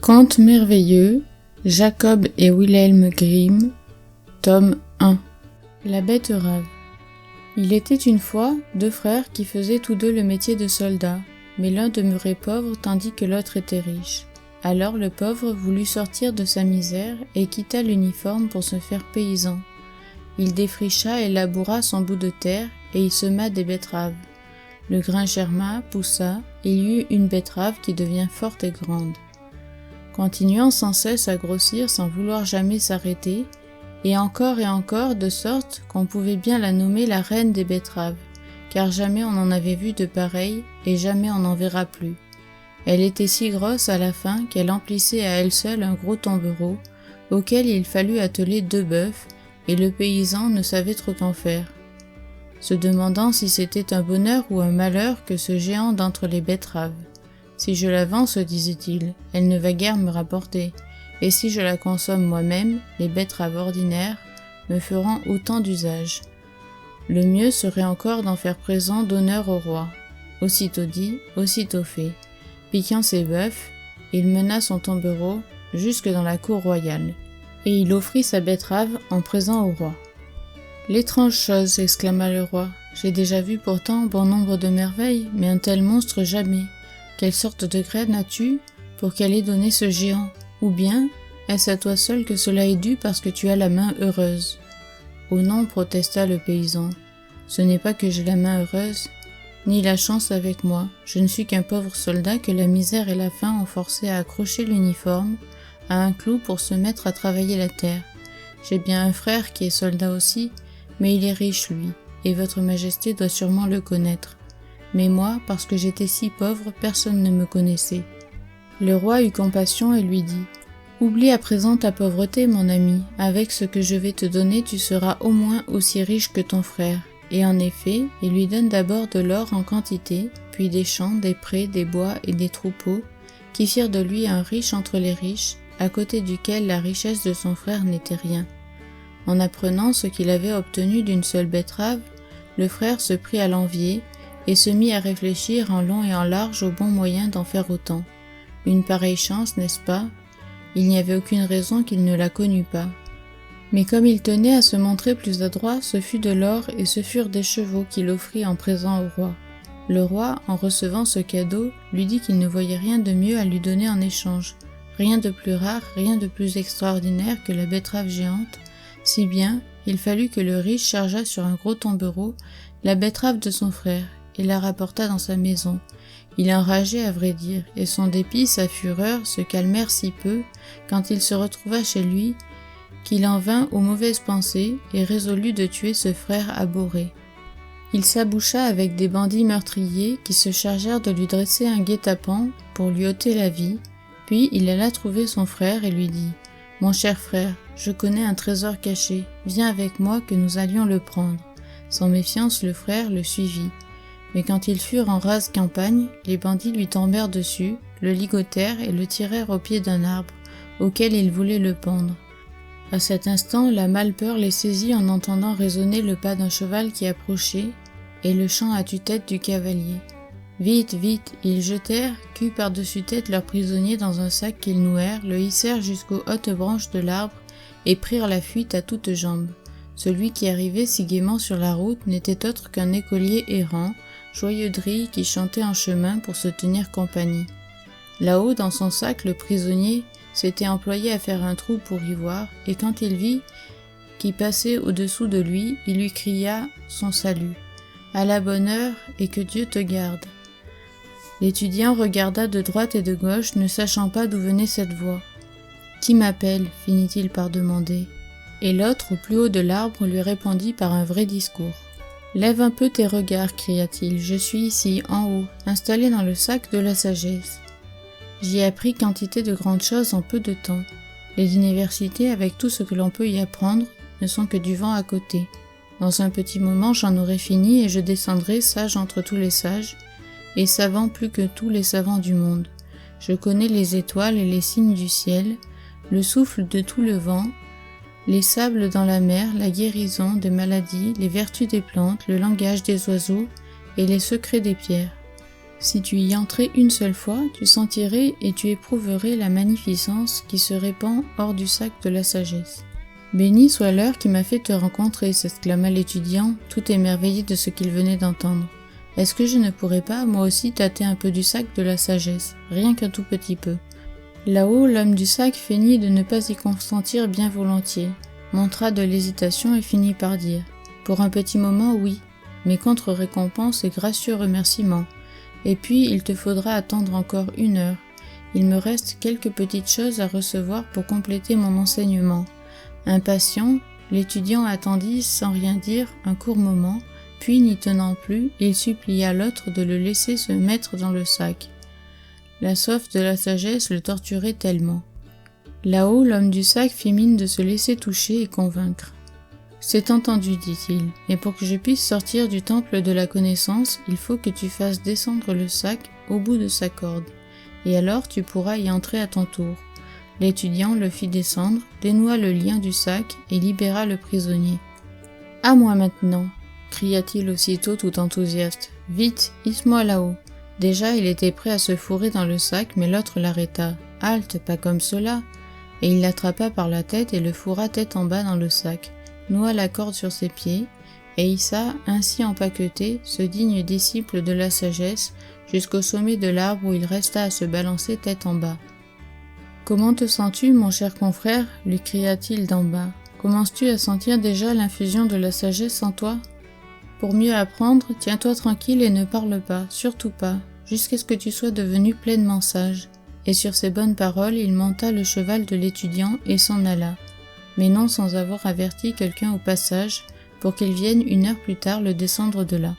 Conte merveilleux, Jacob et Wilhelm Grimm, tome 1. La betterave. Il était une fois 2 frères qui faisaient tous deux le métier de soldat, mais l'un demeurait pauvre tandis que l'autre était riche. Alors le pauvre voulut sortir de sa misère et quitta l'uniforme pour se faire paysan. Il défricha et laboura son bout de terre et y sema des betteraves. Le grain germa, poussa, et il y eut une betterave qui devint forte et grande. Continuant sans cesse à grossir sans vouloir jamais s'arrêter, et encore de sorte qu'on pouvait bien la nommer la reine des betteraves, car jamais on n'en avait vu de pareille et jamais on n'en verra plus. Elle était si grosse à la fin qu'elle emplissait à elle seule un gros tombereau, auquel il fallut atteler 2 bœufs, et le paysan ne savait trop qu'en faire. Se demandant si c'était un bonheur ou un malheur que ce géant d'entre les betteraves. Si je la vends, se disait-il, elle ne va guère me rapporter, et si je la consomme moi-même, les betteraves ordinaires me feront autant d'usage. Le mieux serait encore d'en faire présent d'honneur au roi. Aussitôt dit, aussitôt fait. Piquant ses bœufs, il mena son tombereau jusque dans la cour royale, et il offrit sa betterave en présent au roi. « L'étrange chose, exclama le roi, j'ai déjà vu pourtant bon nombre de merveilles, mais un tel monstre jamais. Quelle sorte de graine as-tu pour qu'elle ait donné ce géant? Ou bien, est-ce à toi seul que cela est dû parce que tu as la main heureuse ?» « Oh non, protesta le paysan, ce n'est pas que j'ai la main heureuse, ni la chance avec moi, je ne suis qu'un pauvre soldat que la misère et la faim ont forcé à accrocher l'uniforme à un clou pour se mettre à travailler la terre. J'ai bien un frère qui est soldat aussi, mais il est riche lui, et votre majesté doit sûrement le connaître. Mais moi, parce que j'étais si pauvre, personne ne me connaissait. » Le roi eut compassion et lui dit « Oublie à présent ta pauvreté, mon ami, avec ce que je vais te donner tu seras au moins aussi riche que ton frère. » Et en effet, il lui donne d'abord de l'or en quantité, puis des champs, des prés, des bois et des troupeaux, qui firent de lui un riche entre les riches, à côté duquel la richesse de son frère n'était rien. En apprenant ce qu'il avait obtenu d'une seule betterave, le frère se prit à l'envier, et se mit à réfléchir en long et en large au bon moyen d'en faire autant. Une pareille chance, n'est-ce pas? Il n'y avait aucune raison qu'il ne la connût pas. Mais comme il tenait à se montrer plus adroit, ce fut de l'or et ce furent des chevaux qu'il offrit en présent au roi. Le roi, en recevant ce cadeau, lui dit qu'il ne voyait rien de mieux à lui donner en échange, rien de plus rare, rien de plus extraordinaire que la betterave géante, si bien il fallut que le riche chargeât sur un gros tombereau la betterave de son frère et la rapporta dans sa maison. Il enrageait à vrai dire, et son dépit, sa fureur se calmèrent si peu quand il se retrouva chez lui qu'il en vint aux mauvaises pensées et résolut de tuer ce frère abhorré. Il s'aboucha avec des bandits meurtriers qui se chargèrent de lui dresser un guet-apens pour lui ôter la vie, puis il alla trouver son frère et lui dit « Mon cher frère, je connais un trésor caché, viens avec moi que nous allions le prendre. » Sans méfiance, le frère le suivit. Mais quand ils furent en rase campagne, les bandits lui tombèrent dessus, le ligotèrent et le tirèrent au pied d'un arbre, auquel ils voulaient le pendre. À cet instant, la malpeur les saisit en entendant résonner le pas d'un cheval qui approchait, et le chant à tue-tête du cavalier. Vite, vite, ils jetèrent, cul par-dessus tête, leur prisonnier dans un sac qu'ils nouèrent, le hissèrent jusqu'aux hautes branches de l'arbre, et prirent la fuite à toutes jambes. Celui qui arrivait si gaiement sur la route n'était autre qu'un écolier errant, joyeux de rire qui chantait en chemin pour se tenir compagnie. Là-haut, dans son sac, le prisonnier s'était employé à faire un trou pour y voir, et quand il vit qui passait au-dessous de lui, il lui cria son salut. « À la bonne heure, et que Dieu te garde !» L'étudiant regarda de droite et de gauche, ne sachant pas d'où venait cette voix. « Qui m'appelle ?» finit-il par demander. Et l'autre, au plus haut de l'arbre, lui répondit par un vrai discours. « Lève un peu tes regards, cria-t-il, je suis ici, en haut, installé dans le sac de la sagesse. J'y ai appris quantité de grandes choses en peu de temps. Les universités, avec tout ce que l'on peut y apprendre, ne sont que du vent à côté. Dans un petit moment, j'en aurai fini et je descendrai sage entre tous les sages, et savant plus que tous les savants du monde. Je connais les étoiles et les signes du ciel, le souffle de tout le vent, les sables dans la mer, la guérison des maladies, les vertus des plantes, le langage des oiseaux et les secrets des pierres. Si tu y entrais une seule fois, tu sentirais et tu éprouverais la magnificence qui se répand hors du sac de la sagesse. « Béni soit l'heure qui m'a fait te rencontrer », s'exclama l'étudiant, tout émerveillé de ce qu'il venait d'entendre. « Est-ce que je ne pourrais pas, moi aussi, tâter un peu du sac de la sagesse, rien qu'un tout petit peu ?» Là-haut, l'homme du sac feignit de ne pas y consentir bien volontiers, montra de l'hésitation et finit par dire « Pour un petit moment, oui, mais contre récompense et gracieux remerciements. Et puis, il te faudra attendre encore 1 heure. Il me reste quelques petites choses à recevoir pour compléter mon enseignement. » Impatient, l'étudiant attendit sans rien dire un court moment, puis n'y tenant plus, il supplia l'autre de le laisser se mettre dans le sac. La soif de la sagesse le torturait tellement. Là-haut, l'homme du sac fit mine de se laisser toucher et convaincre. « C'est entendu, dit-il, mais pour que je puisse sortir du temple de la connaissance, il faut que tu fasses descendre le sac au bout de sa corde, et alors tu pourras y entrer à ton tour. » L'étudiant le fit descendre, dénoua le lien du sac et libéra le prisonnier. « À moi maintenant !» cria-t-il aussitôt tout enthousiaste. « Vite, hisse-moi là-haut !» Déjà il était prêt à se fourrer dans le sac, mais l'autre l'arrêta. « Halte, pas comme cela !» Et il l'attrapa par la tête et le fourra tête en bas dans le sac, noua la corde sur ses pieds, et hissa, ainsi empaqueté, ce digne disciple de la sagesse, jusqu'au sommet de l'arbre où il resta à se balancer tête en bas. « Comment te sens-tu, mon cher confrère » lui cria-t-il d'en bas. « Commences-tu à sentir déjà l'infusion de la sagesse en toi ? Pour mieux apprendre, tiens-toi tranquille et ne parle pas, surtout pas, jusqu'à ce que tu sois devenu pleinement sage. » Et sur ces bonnes paroles, il monta le cheval de l'étudiant et s'en alla, mais non sans avoir averti quelqu'un au passage, pour qu'il vienne 1 heure plus tard le descendre de là.